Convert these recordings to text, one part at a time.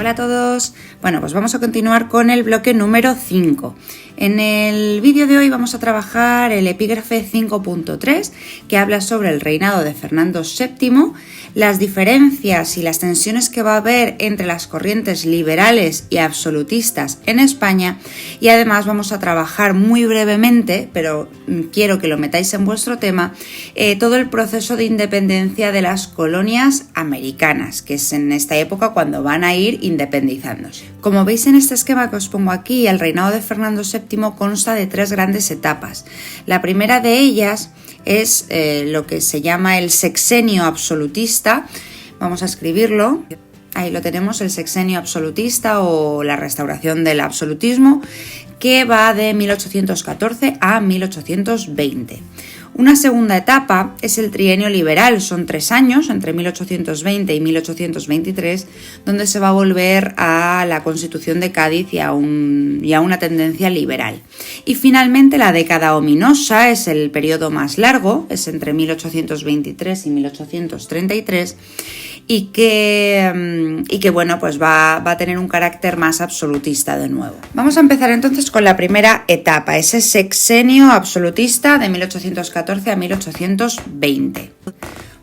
Hola a todos. Bueno, pues vamos a continuar con el bloque número 5. En el vídeo de hoy vamos a trabajar el epígrafe 5.3, que habla sobre el reinado de Fernando VII, las diferencias y las tensiones que va a haber entre las corrientes liberales y absolutistas en España, y además vamos a trabajar muy brevemente, pero quiero que lo metáis en vuestro tema, todo el proceso de independencia de las colonias americanas, que es en esta época cuando van a ir independizándose. Como veis en este esquema que os pongo aquí, el reinado de Fernando VII consta de 3 grandes etapas. La primera de ellas es lo que se llama el sexenio absolutista. Vamos a escribirlo. Ahí lo tenemos, el sexenio absolutista o la restauración del absolutismo, que va de 1814 a 1820. Una segunda etapa es el trienio liberal, son 3 años, entre 1820 y 1823, donde se va a volver a la Constitución de Cádiz y a una tendencia liberal. Y finalmente la década ominosa es el periodo más largo, es entre 1823 y 1833, y que bueno, pues va a tener un carácter más absolutista de nuevo. Vamos a empezar entonces con la primera etapa, ese sexenio absolutista de 1814 a 1820.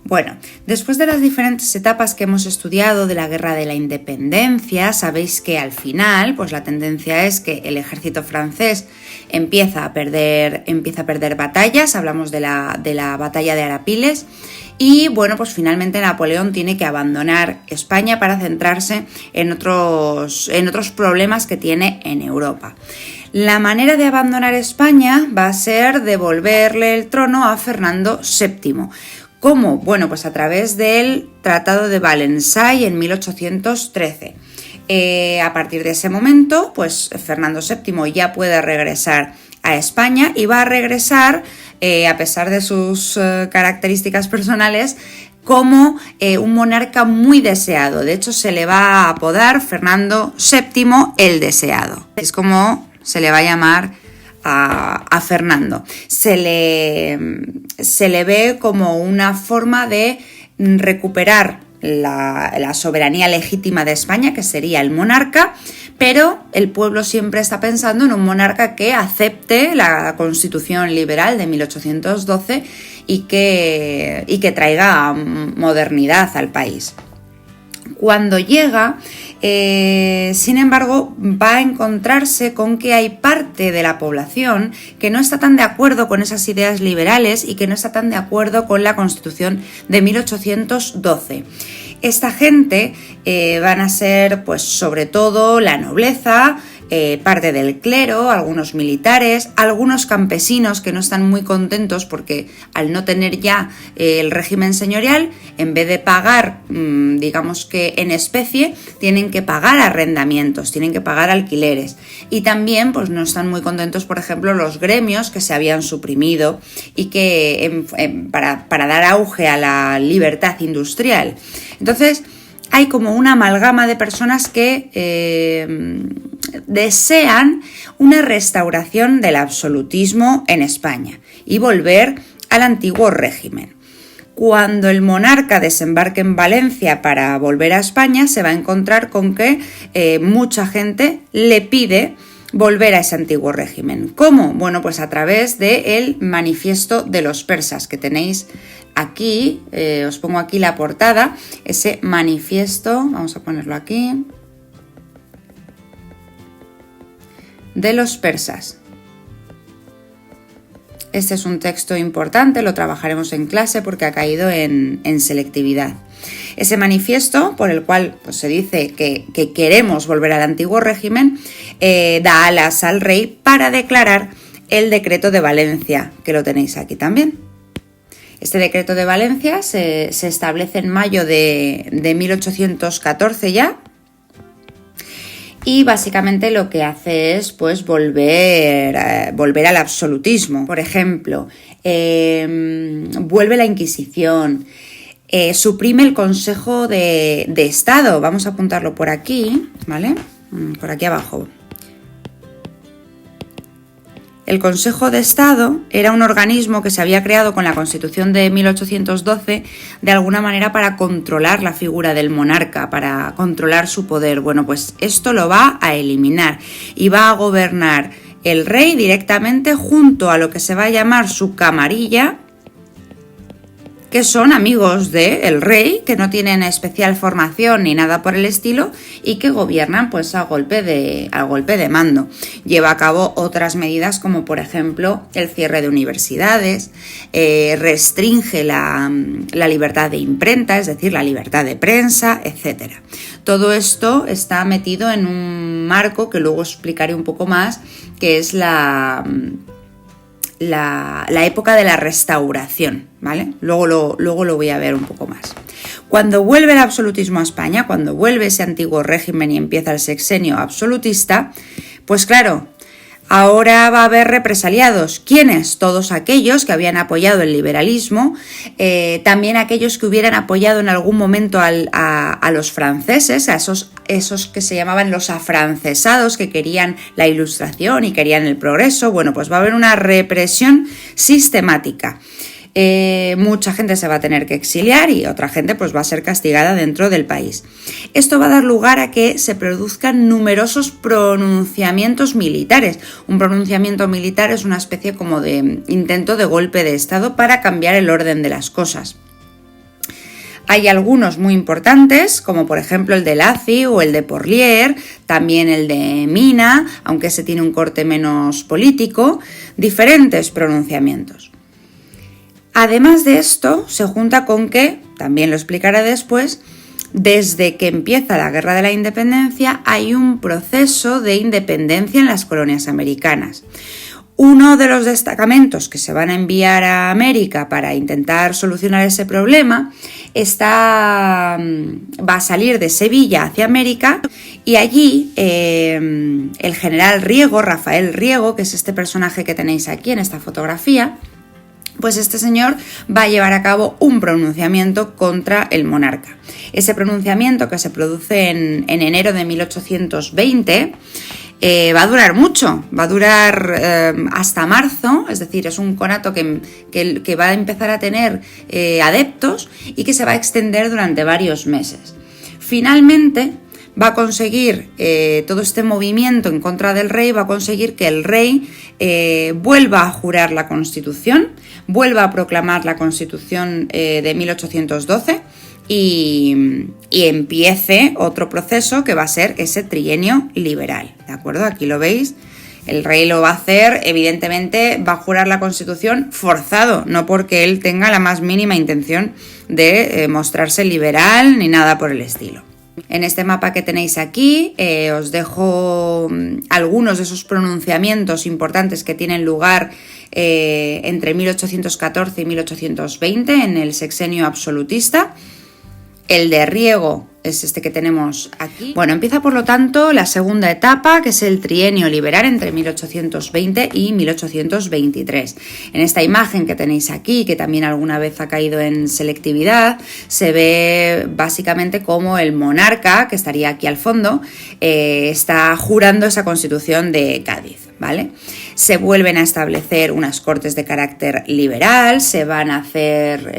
Bueno, después de las diferentes etapas que hemos estudiado de la Guerra de la Independencia, sabéis que al final, pues la tendencia es que el ejército francés empieza a perder batallas, hablamos de la batalla de Arapiles, y bueno, pues finalmente Napoleón tiene que abandonar España para centrarse en otros problemas que tiene en Europa. La manera de abandonar España va a ser devolverle el trono a Fernando VII. ¿Cómo? Bueno, pues a través del Tratado de Valensay en 1813. A partir de ese momento, pues Fernando VII ya puede regresar a España y va a regresar, a pesar de sus características personales, como un monarca muy deseado. De hecho, se le va a apodar Fernando VII el Deseado. Es como se le va a llamar a Fernando. Se le ve como una forma de recuperar la soberanía legítima de España, que sería el monarca, pero el pueblo siempre está pensando en un monarca que acepte la Constitución liberal de 1812 y que traiga modernidad al país. Cuando llega, sin embargo, va a encontrarse con que hay parte de la población que no está tan de acuerdo con esas ideas liberales y que no está tan de acuerdo con la Constitución de 1812. Esta gente van a ser, pues, sobre todo la nobleza, parte del clero, algunos militares, algunos campesinos que no están muy contentos porque al no tener ya el régimen señorial, en vez de pagar, digamos que en especie, tienen que pagar arrendamientos, tienen que pagar alquileres. Y también pues no están muy contentos, por ejemplo, los gremios que se habían suprimido y que para dar auge a la libertad industrial. Entonces, hay como una amalgama de personas que desean una restauración del absolutismo en España y volver al antiguo régimen. Cuando el monarca desembarque en Valencia para volver a España, se va a encontrar con que mucha gente le pide volver a ese antiguo régimen. ¿Cómo? Bueno, pues a través del manifiesto de los persas que tenéis aquí, os pongo aquí la portada, ese manifiesto, vamos a ponerlo aquí, de los persas. Este es un texto importante, lo trabajaremos en clase porque ha caído en selectividad. Ese manifiesto, por el cual pues, se dice que queremos volver al antiguo régimen, da alas al rey para declarar el decreto de Valencia, que lo tenéis aquí también. Este decreto de Valencia se establece en mayo de 1814 ya, y básicamente lo que hace es pues volver al absolutismo. Por ejemplo, vuelve la Inquisición, suprime el Consejo de Estado. Vamos a apuntarlo por aquí, ¿vale? Por aquí abajo. el Consejo de Estado era un organismo que se había creado con la Constitución de 1812 de alguna manera para controlar la figura del monarca, para controlar su poder. Bueno, pues esto lo va a eliminar y va a gobernar el rey directamente junto a lo que se va a llamar su camarilla, que son amigos del rey, que no tienen especial formación ni nada por el estilo y que gobiernan pues a golpe de mando. Lleva a cabo otras medidas como por ejemplo el cierre de universidades, restringe la libertad de imprenta, es decir, la libertad de prensa, etc. Todo esto está metido en un marco que luego explicaré un poco más, que es la época de la Restauración, ¿vale? Luego lo voy a ver un poco más. Cuando vuelve el absolutismo a España, cuando vuelve ese antiguo régimen y empieza el sexenio absolutista, pues claro, ahora va a haber represaliados. ¿Quiénes? Todos aquellos que habían apoyado el liberalismo, también aquellos que hubieran apoyado en algún momento a los franceses, a esos que se llamaban los afrancesados, que querían la ilustración y querían el progreso. Bueno, pues va a haber una represión sistemática. Mucha gente se va a tener que exiliar y otra gente pues va a ser castigada dentro del país. Esto va a dar lugar a que se produzcan numerosos pronunciamientos militares. Un pronunciamiento militar es una especie como de intento de golpe de estado para cambiar el orden de las cosas. Hay algunos muy importantes, como por ejemplo el de Lacy o el de Porlier, también el de Mina, aunque ese tiene un corte menos político, diferentes pronunciamientos. Además de esto, se junta con que, también lo explicaré después, desde que empieza la Guerra de la Independencia hay un proceso de independencia en las colonias americanas. Uno de los destacamentos que se van a enviar a América para intentar solucionar ese problema va a salir de Sevilla hacia América y allí el general Riego, Rafael Riego, que es este personaje que tenéis aquí en esta fotografía, pues este señor va a llevar a cabo un pronunciamiento contra el monarca. Ese pronunciamiento, que se produce en enero de 1820, va a durar mucho, va a durar hasta marzo, es decir, es un conato que va a empezar a tener adeptos y que se va a extender durante varios meses. Finalmente va a conseguir, todo este movimiento en contra del rey, va a conseguir que el rey vuelva a jurar la Constitución, vuelva a proclamar la Constitución de 1812 y empiece otro proceso que va a ser ese trienio liberal, ¿de acuerdo? Aquí lo veis, el rey lo va a hacer, evidentemente va a jurar la Constitución forzado, no porque él tenga la más mínima intención de mostrarse liberal ni nada por el estilo. En este mapa que tenéis aquí os dejo algunos de esos pronunciamientos importantes que tienen lugar entre 1814 y 1820 en el sexenio absolutista. El de Riego es este que tenemos aquí. Bueno, empieza por lo tanto la segunda etapa, que es el trienio liberal entre 1820 y 1823. En esta imagen que tenéis aquí, que también alguna vez ha caído en selectividad, se ve básicamente como el monarca, que estaría aquí al fondo, está jurando esa Constitución de Cádiz, ¿vale? Se vuelven a establecer unas cortes de carácter liberal, se van a hacer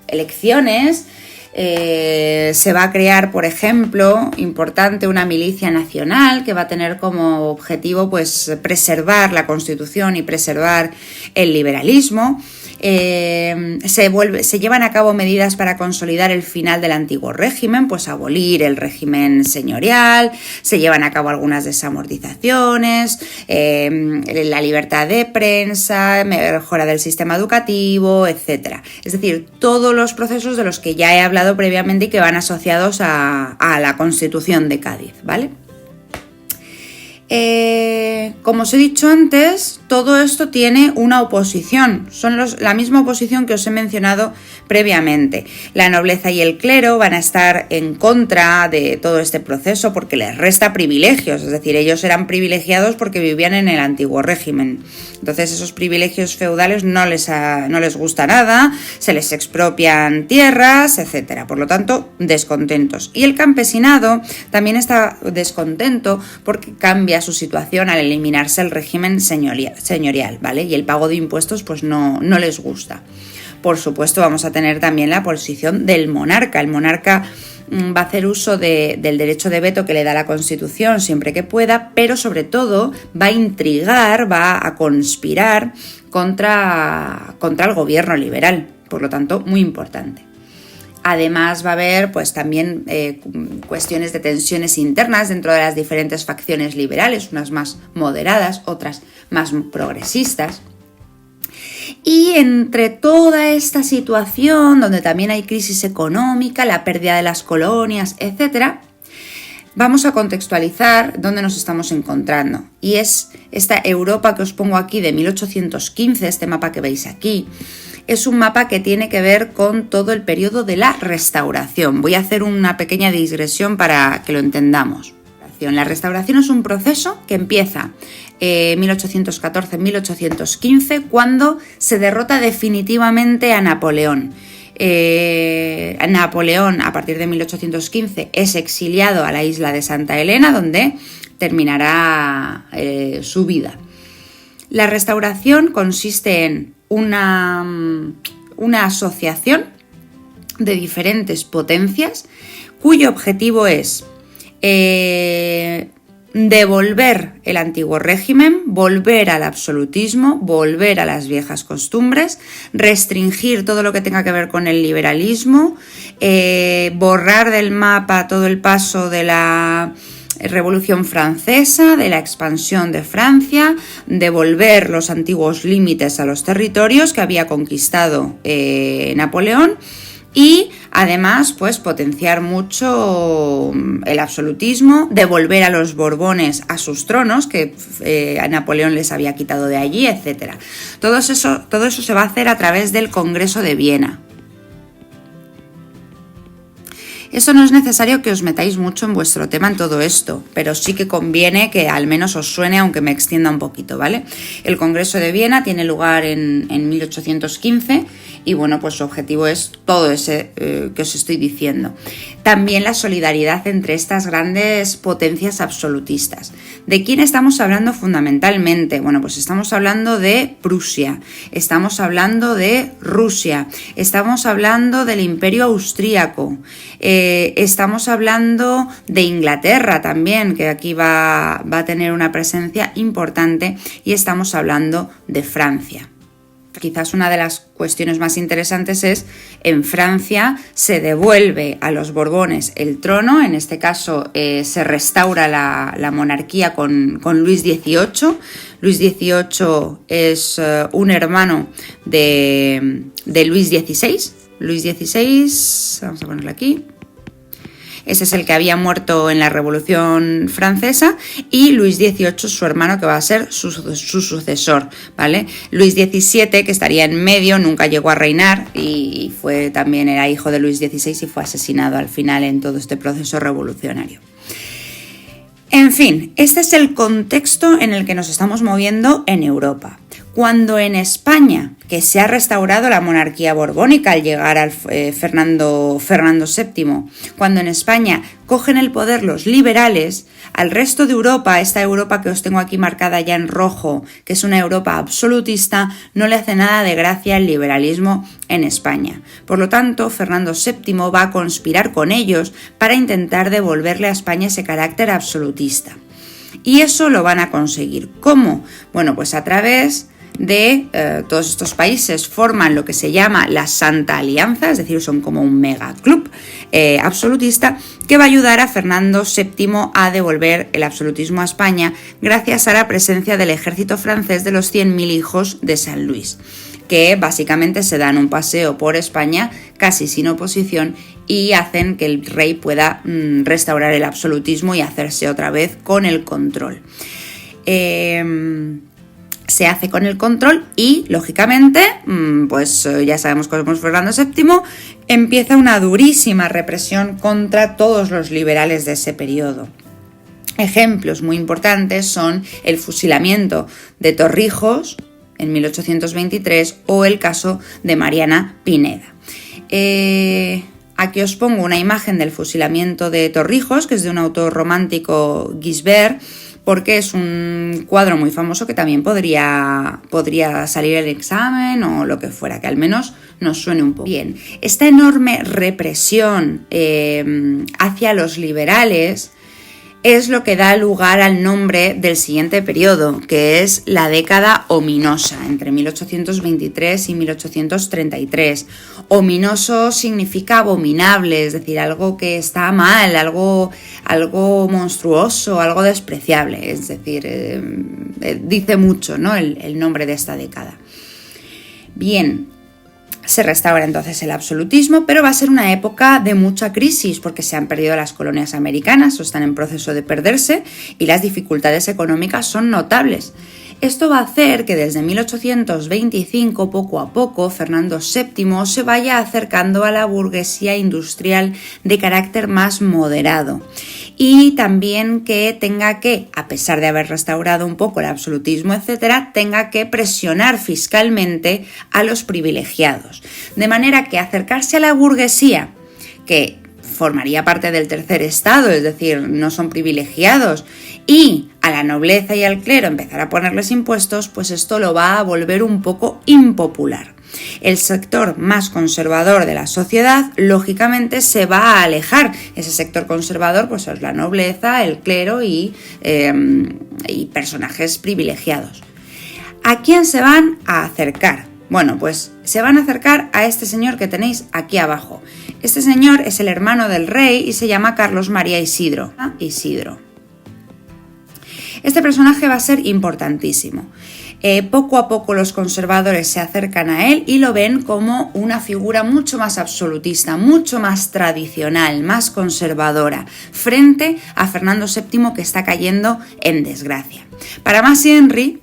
elecciones, se va a crear, por ejemplo, importante, una milicia nacional que va a tener como objetivo pues preservar la Constitución y preservar el liberalismo. Se llevan a cabo medidas para consolidar el final del antiguo régimen, pues abolir el régimen señorial, se llevan a cabo algunas desamortizaciones, la libertad de prensa, mejora del sistema educativo, etc. Es decir, todos los procesos de los que ya he hablado previamente y que van asociados a la Constitución de Cádiz, ¿vale? Como os he dicho antes, todo esto tiene una oposición, son la misma oposición que os he mencionado previamente. La nobleza y el clero van a estar en contra de todo este proceso porque les resta privilegios, es decir, ellos eran privilegiados porque vivían en el antiguo régimen. Entonces esos privilegios feudales no les gusta nada, se les expropian tierras, etc. Por lo tanto, descontentos. Y el campesinado también está descontento porque cambia su situación al eliminarse el régimen señorial, ¿vale? Y el pago de impuestos pues no les gusta. Por supuesto, vamos a tener también la posición del monarca. El monarca va a hacer uso del derecho de veto que le da la Constitución siempre que pueda, pero sobre todo va a intrigar, va a conspirar contra el gobierno liberal. Por lo tanto, muy importante. Además va a haber pues también cuestiones de tensiones internas dentro de las diferentes facciones liberales, unas más moderadas, otras más progresistas. Y entre toda esta situación, donde también hay crisis económica, la pérdida de las colonias, etc., vamos a contextualizar dónde nos estamos encontrando. Y es esta Europa que os pongo aquí de 1815, este mapa que veis aquí. Es un mapa que tiene que ver con todo el periodo de la Restauración. Voy a hacer una pequeña digresión para que lo entendamos. La Restauración es un proceso que empieza en 1814-1815, cuando se derrota definitivamente a Napoleón. Napoleón, a partir de 1815, es exiliado a la isla de Santa Elena, donde terminará su vida. La Restauración consiste en una asociación de diferentes potencias cuyo objetivo es devolver el antiguo régimen, volver al absolutismo, volver a las viejas costumbres, restringir todo lo que tenga que ver con el liberalismo, borrar del mapa todo el paso de la Revolución Francesa, de la expansión de Francia, devolver los antiguos límites a los territorios que había conquistado Napoleón. Y además, pues potenciar mucho el absolutismo, devolver a los Borbones a sus tronos, que a Napoleón les había quitado de allí, etc. Todo eso se va a hacer a través del Congreso de Viena. Eso no es necesario que os metáis mucho en vuestro tema en todo esto, pero sí que conviene que al menos os suene, aunque me extienda un poquito, ¿vale? El Congreso de Viena tiene lugar en 1815 y, bueno, pues su objetivo es todo ese que os estoy diciendo. También la solidaridad entre estas grandes potencias absolutistas. ¿De quién estamos hablando fundamentalmente? Bueno, pues estamos hablando de Prusia, estamos hablando de Rusia, estamos hablando del Imperio Austríaco, estamos hablando de Inglaterra también, que aquí va a tener una presencia importante, y estamos hablando de Francia. Quizás una de las cuestiones más interesantes es, en Francia se devuelve a los Borbones el trono, en este caso se restaura la monarquía con Luis XVIII. Luis XVIII es un hermano de Luis XVI. Luis XVI, vamos a ponerlo aquí. Ese es el que había muerto en la Revolución Francesa, y Luis XVIII, su hermano, que va a ser su sucesor, ¿vale? Luis XVII, que estaría en medio, nunca llegó a reinar y era hijo de Luis XVI y fue asesinado al final en todo este proceso revolucionario. En fin, este es el contexto en el que nos estamos moviendo en Europa. Cuando en España, que se ha restaurado la monarquía borbónica al llegar al Fernando VII, cuando en España cogen el poder los liberales, al resto de Europa, esta Europa que os tengo aquí marcada ya en rojo, que es una Europa absolutista, no le hace nada de gracia el liberalismo en España. Por lo tanto, Fernando VII va a conspirar con ellos para intentar devolverle a España ese carácter absolutista. Y eso lo van a conseguir. ¿Cómo? Bueno, pues a través de todos estos países forman lo que se llama la Santa Alianza, es decir, son como un megaclub absolutista que va a ayudar a Fernando VII a devolver el absolutismo a España gracias a la presencia del ejército francés de los 100.000 hijos de San Luis, que básicamente se dan un paseo por España casi sin oposición y hacen que el rey pueda restaurar el absolutismo y hacerse otra vez con el control. se hace con el control y, lógicamente, pues ya sabemos cómo es Fernando VII, empieza una durísima represión contra todos los liberales de ese periodo. Ejemplos muy importantes son el fusilamiento de Torrijos en 1823 o el caso de Mariana Pineda. Aquí os pongo una imagen del fusilamiento de Torrijos, que es de un autor romántico, Gisbert, porque es un cuadro muy famoso que también podría salir el examen o lo que fuera, que al menos nos suene un poco. Bien, esta enorme represión hacia los liberales es lo que da lugar al nombre del siguiente periodo, que es la década ominosa, entre 1823 y 1833. Ominoso significa abominable, es decir, algo que está mal, algo monstruoso, algo despreciable, es decir, dice mucho, ¿no?, el nombre de esta década. Bien. Se restaura entonces el absolutismo, pero va a ser una época de mucha crisis porque se han perdido las colonias americanas o están en proceso de perderse y las dificultades económicas son notables. Esto va a hacer que desde 1825, poco a poco, Fernando VII se vaya acercando a la burguesía industrial de carácter más moderado y también que tenga que, a pesar de haber restaurado un poco el absolutismo, etcétera, tenga que presionar fiscalmente a los privilegiados. De manera que acercarse a la burguesía, que formaría parte del tercer estado, es decir, no son privilegiados, y a la nobleza y al clero empezar a ponerles impuestos, pues esto lo va a volver un poco impopular. El sector más conservador de la sociedad, lógicamente, se va a alejar. Ese sector conservador, pues es la nobleza, el clero y personajes privilegiados. ¿A quién se van a acercar? Bueno, pues se van a acercar a este señor que tenéis aquí abajo. Este señor es el hermano del rey y se llama Carlos María Isidro. Este personaje va a ser importantísimo. Poco a poco los conservadores se acercan a él y lo ven como una figura mucho más absolutista, mucho más tradicional, más conservadora, frente a Fernando VII, que está cayendo en desgracia. Para Massey Henry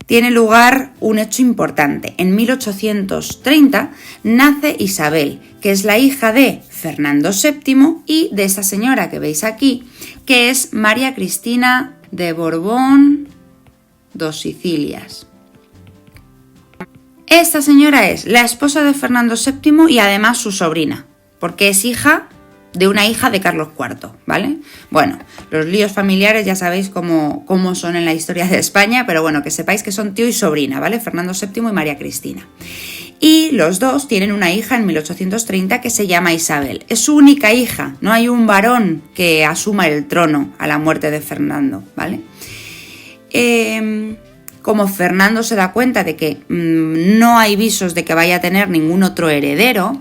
tiene lugar un hecho importante. En 1830 nace Isabel, que es la hija de Fernando VII y de esta señora que veis aquí, que es María Cristina de Borbón dos Sicilias. Esta señora es la esposa de Fernando VII y además su sobrina, porque es hija de una hija de Carlos IV, ¿vale? Bueno, los líos familiares ya sabéis cómo son en la historia de España, pero bueno, que sepáis que son tío y sobrina, ¿vale? Fernando VII y María Cristina. Y los dos tienen una hija en 1830 que se llama Isabel. Es su única hija, no hay un varón que asuma el trono a la muerte de Fernando, ¿vale? Como Fernando se da cuenta de que no hay visos de que vaya a tener ningún otro heredero,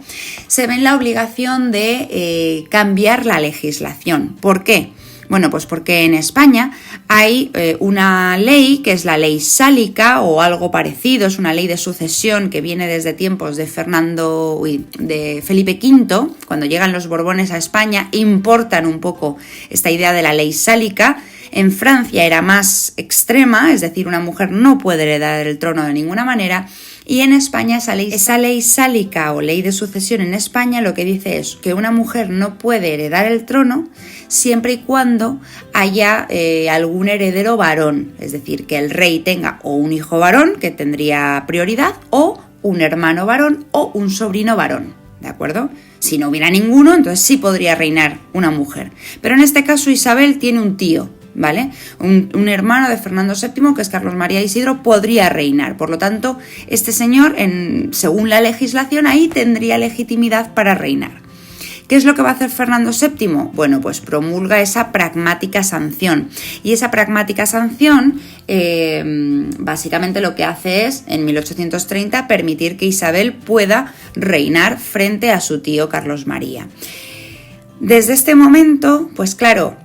se ve en la obligación de cambiar la legislación. ¿Por qué? Bueno, pues porque en España hay una ley que es la ley sálica o algo parecido, es una ley de sucesión que viene desde tiempos de de Felipe V, cuando llegan los Borbones a España, importan un poco esta idea de la ley sálica. En Francia era más extrema, es decir, una mujer no puede heredar el trono de ninguna manera, y en España esa ley sálica o ley de sucesión en España lo que dice es que una mujer no puede heredar el trono siempre y cuando haya algún heredero varón, es decir, que el rey tenga o un hijo varón, que tendría prioridad, o un hermano varón o un sobrino varón, ¿de acuerdo? Si no hubiera ninguno, entonces sí podría reinar una mujer. Pero en este caso Isabel tiene un tío, ¿vale? Un hermano de Fernando VII, que es Carlos María Isidro, podría reinar. Por lo tanto, este señor, según la legislación, ahí tendría legitimidad para reinar. ¿Qué es lo que va a hacer Fernando VII? Bueno, pues promulga esa pragmática sanción. Y esa pragmática sanción, básicamente lo que hace es, en 1830, permitir que Isabel pueda reinar frente a su tío Carlos María. Desde este momento, pues claro,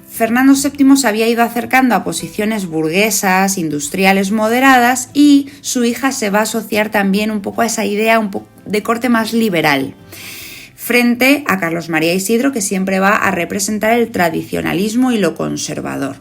Fernando VII se había ido acercando a posiciones burguesas, industriales moderadas, y su hija se va a asociar también un poco a esa idea un poco de corte más liberal, frente a Carlos María Isidro, que siempre va a representar el tradicionalismo y lo conservador.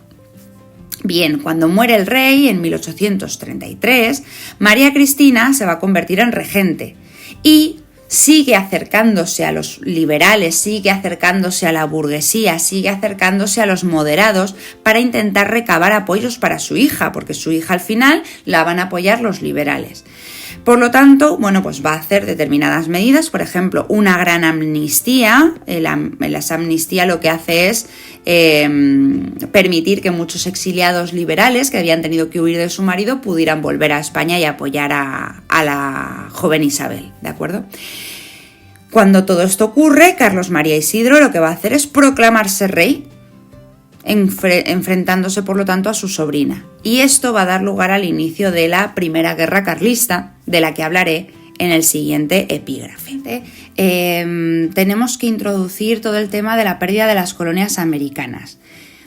Bien, cuando muere el rey en 1833, María Cristina se va a convertir en regente y sigue acercándose a los liberales, sigue acercándose a la burguesía, sigue acercándose a los moderados para intentar recabar apoyos para su hija, porque su hija al final la van a apoyar los liberales. Por lo tanto, pues va a hacer determinadas medidas, por ejemplo, una gran amnistía. La amnistía lo que hace es permitir que muchos exiliados liberales que habían tenido que huir de su marido pudieran volver a España y apoyar a la joven Isabel, ¿de acuerdo? Cuando todo esto ocurre, Carlos María Isidro lo que va a hacer es proclamarse rey, enfrentándose por lo tanto a su sobrina. Y esto va a dar lugar al inicio de la Primera Guerra Carlista, de la que hablaré en el siguiente epígrafe. Tenemos que introducir todo el tema de la pérdida de las colonias americanas.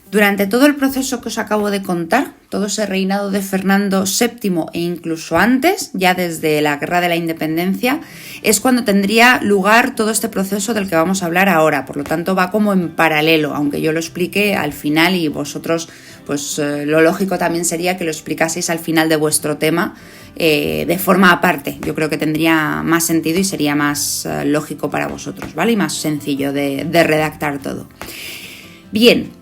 Durante todo el proceso que os acabo de contar, todo ese reinado de Fernando VII e incluso antes, ya desde la Guerra de la Independencia, es cuando tendría lugar todo este proceso del que vamos a hablar ahora. Por lo tanto, va como en paralelo, aunque yo lo explique al final y vosotros, lo lógico también sería que lo explicaseis al final de vuestro tema de forma aparte. Yo creo que tendría más sentido y sería más lógico para vosotros, ¿vale? Y más sencillo de redactar todo. Bien.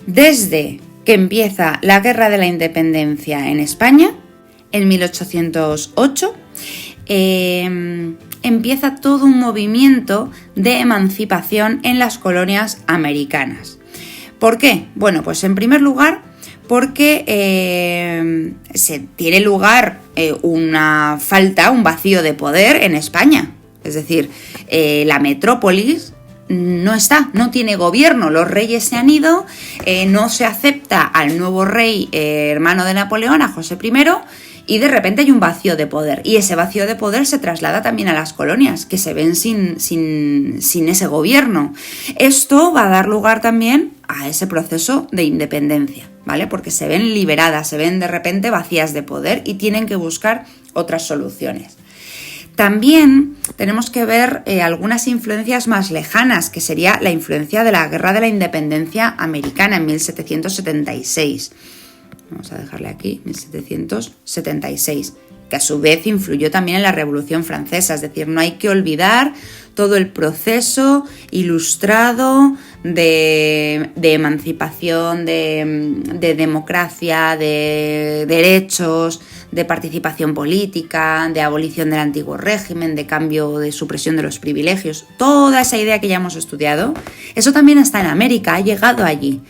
Desde que empieza la Guerra de la Independencia en España, en 1808, empieza todo un movimiento de emancipación en las colonias americanas. ¿Por qué? Pues en primer lugar, porque se tiene lugar un vacío de poder en España. Es decir, la metrópolis no tiene gobierno, los reyes se han ido, no se acepta al nuevo rey hermano de Napoleón, a José I, y de repente hay un vacío de poder. Y ese vacío de poder se traslada también a las colonias, que se ven sin ese gobierno. Esto va a dar lugar también a ese proceso de independencia, ¿vale? Porque se ven liberadas, se ven de repente vacías de poder y tienen que buscar otras soluciones. También tenemos que ver algunas influencias más lejanas, que sería la influencia de la Guerra de la Independencia americana en 1776. Vamos a dejarle aquí, 1776, que a su vez influyó también en la Revolución Francesa. Es decir, no hay que olvidar todo el proceso ilustrado de emancipación, de democracia, de derechos, de participación política, de abolición del antiguo régimen, de cambio, de supresión de los privilegios. Toda esa idea que ya hemos estudiado, eso también está en América, ha llegado allí.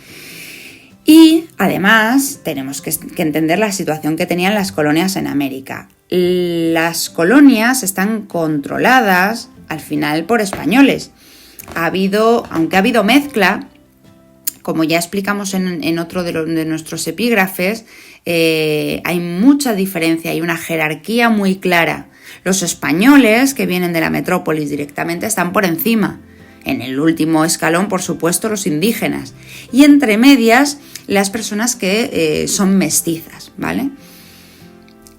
Y además tenemos que entender la situación que tenían las colonias en América. Las colonias están controladas al final por españoles. Aunque ha habido mezcla, como ya explicamos en otro de nuestros epígrafes, hay mucha diferencia, hay una jerarquía muy clara. Los españoles, que vienen de la metrópolis directamente, están por encima. En el último escalón, por supuesto, los indígenas. Y entre medias, las personas que son mestizas, ¿vale?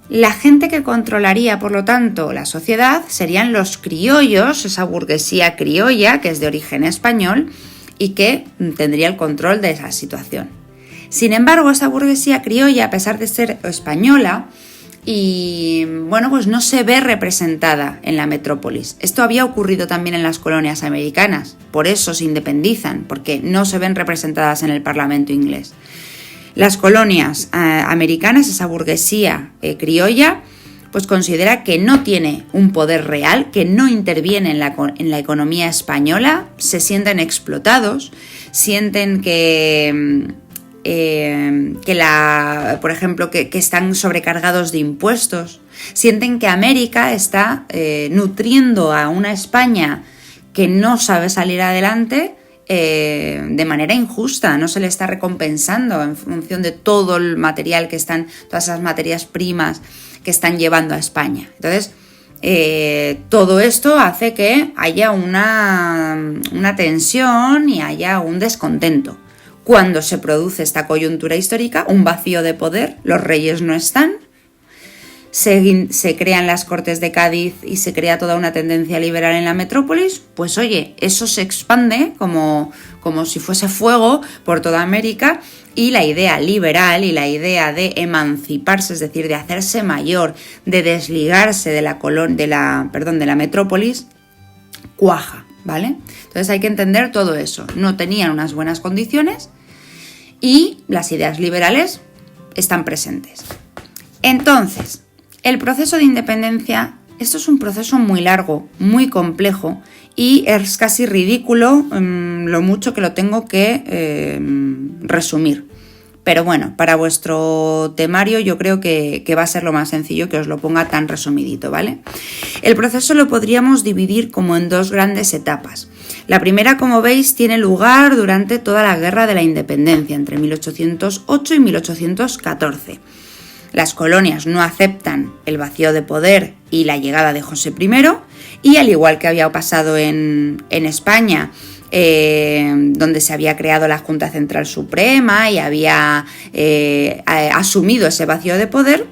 La gente que controlaría, por lo tanto, la sociedad serían los criollos, esa burguesía criolla que es de origen español y que tendría el control de esa situación. Sin embargo, esa burguesía criolla, a pesar de ser española, no se ve representada en la metrópolis. Esto había ocurrido también en las colonias americanas, por eso se independizan, porque no se ven representadas en el Parlamento inglés. Las colonias americanas, esa burguesía criolla, considera que no tiene un poder real, que no interviene en la economía española, se sienten explotados, sienten por ejemplo, que están sobrecargados de impuestos, sienten que América está nutriendo a una España que no sabe salir adelante de manera injusta, no se le está recompensando en función de todo el material todas esas materias primas que están llevando a España. Entonces, todo esto hace que haya una tensión y haya un descontento. Cuando se produce esta coyuntura histórica, un vacío de poder, los reyes no están, se crean las Cortes de Cádiz y se crea toda una tendencia liberal en la metrópolis, eso se expande como si fuese fuego por toda América, y la idea liberal y la idea de emanciparse, es decir, de hacerse mayor, de desligarse de la metrópolis, cuaja, ¿vale? Entonces hay que entender todo eso. No tenían unas buenas condiciones y las ideas liberales están presentes. Entonces, el proceso de independencia, esto es un proceso muy largo, muy complejo y es casi ridículo lo mucho que lo tengo que resumir. Pero bueno, para vuestro temario yo creo que va a ser lo más sencillo que os lo ponga tan resumidito, ¿vale? El proceso lo podríamos dividir como en dos grandes etapas. La primera, como veis, tiene lugar durante toda la Guerra de la Independencia, entre 1808 y 1814. Las colonias no aceptan el vacío de poder y la llegada de José I, y al igual que había pasado en España, donde se había creado la Junta Central Suprema y había asumido ese vacío de poder,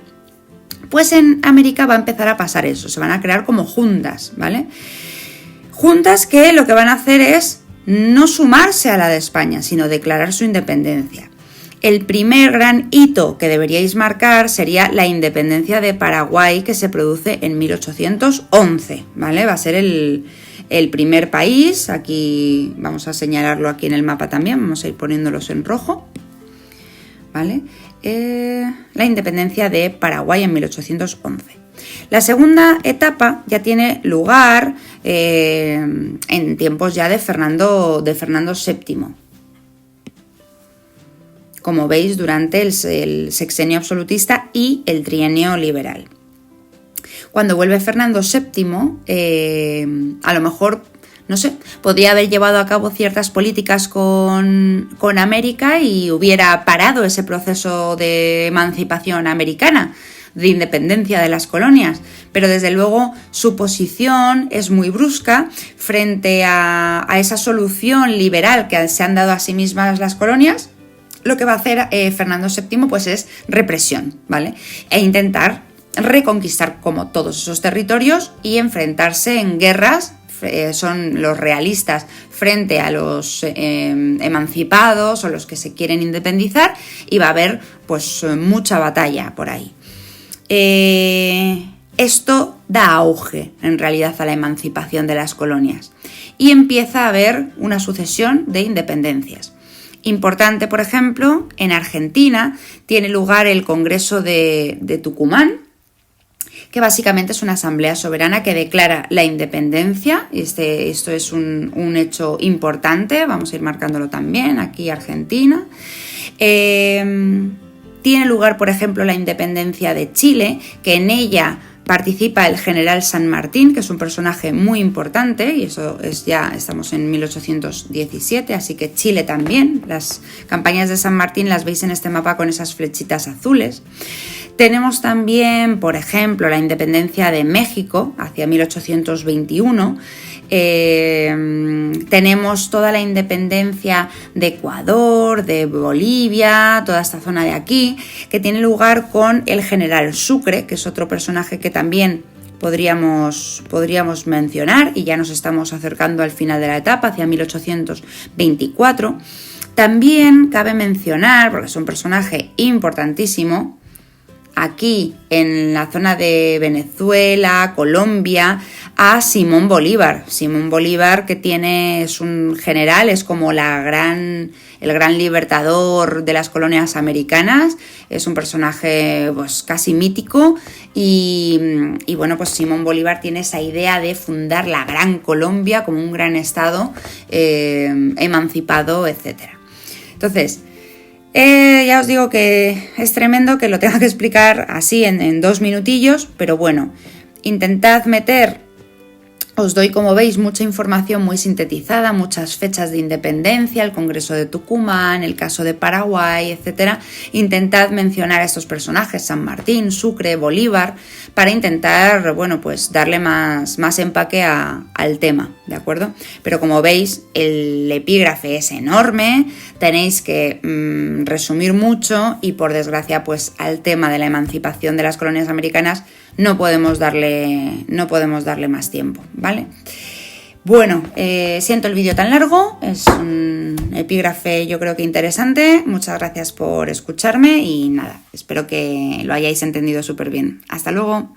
pues en América va a empezar a pasar eso, se van a crear como juntas, ¿vale? Juntas que lo que van a hacer es no sumarse a la de España, sino declarar su independencia. El primer gran hito que deberíais marcar sería la independencia de Paraguay, que se produce en 1811, ¿vale? Va a ser el primer país, aquí vamos a señalarlo aquí en el mapa también, vamos a ir poniéndolos en rojo, ¿vale? La independencia de Paraguay en 1811. La segunda etapa ya tiene lugar en tiempos ya de Fernando VII. Como veis, durante el sexenio absolutista y el trienio liberal. Cuando vuelve Fernando VII, a lo mejor, no sé, podría haber llevado a cabo ciertas políticas con América y hubiera parado ese proceso de emancipación americana, de independencia de las colonias, pero desde luego su posición es muy brusca frente a esa solución liberal que se han dado a sí mismas las colonias. Lo que va a hacer Fernando VII pues es represión, ¿vale? E intentar reconquistar como todos esos territorios y enfrentarse en guerras, son los realistas frente a los emancipados o los que se quieren independizar, y va a haber pues mucha batalla por ahí. Esto da auge en realidad a la emancipación de las colonias y empieza a haber una sucesión de independencias. Importante, por ejemplo, en Argentina tiene lugar el Congreso de Tucumán, que básicamente es una asamblea soberana que declara la independencia. Esto es un hecho importante, vamos a ir marcándolo también, aquí Argentina. Tiene lugar, por ejemplo, la independencia de Chile, que en ella participa el general San Martín, que es un personaje muy importante, y eso es ya, estamos en 1817, así que Chile también. Las campañas de San Martín las veis en este mapa con esas flechitas azules. Tenemos también, por ejemplo, la independencia de México hacia 1821. Tenemos toda la independencia de Ecuador, de Bolivia, toda esta zona de aquí, que tiene lugar con el general Sucre, que es otro personaje que también podríamos mencionar, y ya nos estamos acercando al final de la etapa, hacia 1824. También cabe mencionar, porque es un personaje importantísimo, aquí en la zona de Venezuela, Colombia, a Simón Bolívar. Simón Bolívar, que es un general, es como el gran libertador de las colonias americanas, es un personaje pues casi mítico y bueno, pues Simón Bolívar tiene esa idea de fundar la Gran Colombia como un gran estado emancipado, etc. Entonces, ya os digo que es tremendo que lo tenga que explicar así en 2 minutillos, pero bueno, intentad meter, os doy, como veis, mucha información muy sintetizada, muchas fechas de independencia, el Congreso de Tucumán, el caso de Paraguay, etc. Intentad mencionar a estos personajes, San Martín, Sucre, Bolívar, para intentar, bueno, pues darle más empaque al tema, ¿de acuerdo? Pero como veis, el epígrafe es enorme, tenéis que resumir mucho y, por desgracia, pues al tema de la emancipación de las colonias americanas no podemos darle más tiempo, ¿vale? Bueno, siento el vídeo tan largo, es un epígrafe yo creo que interesante. Muchas gracias por escucharme y nada, espero que lo hayáis entendido súper bien. Hasta luego.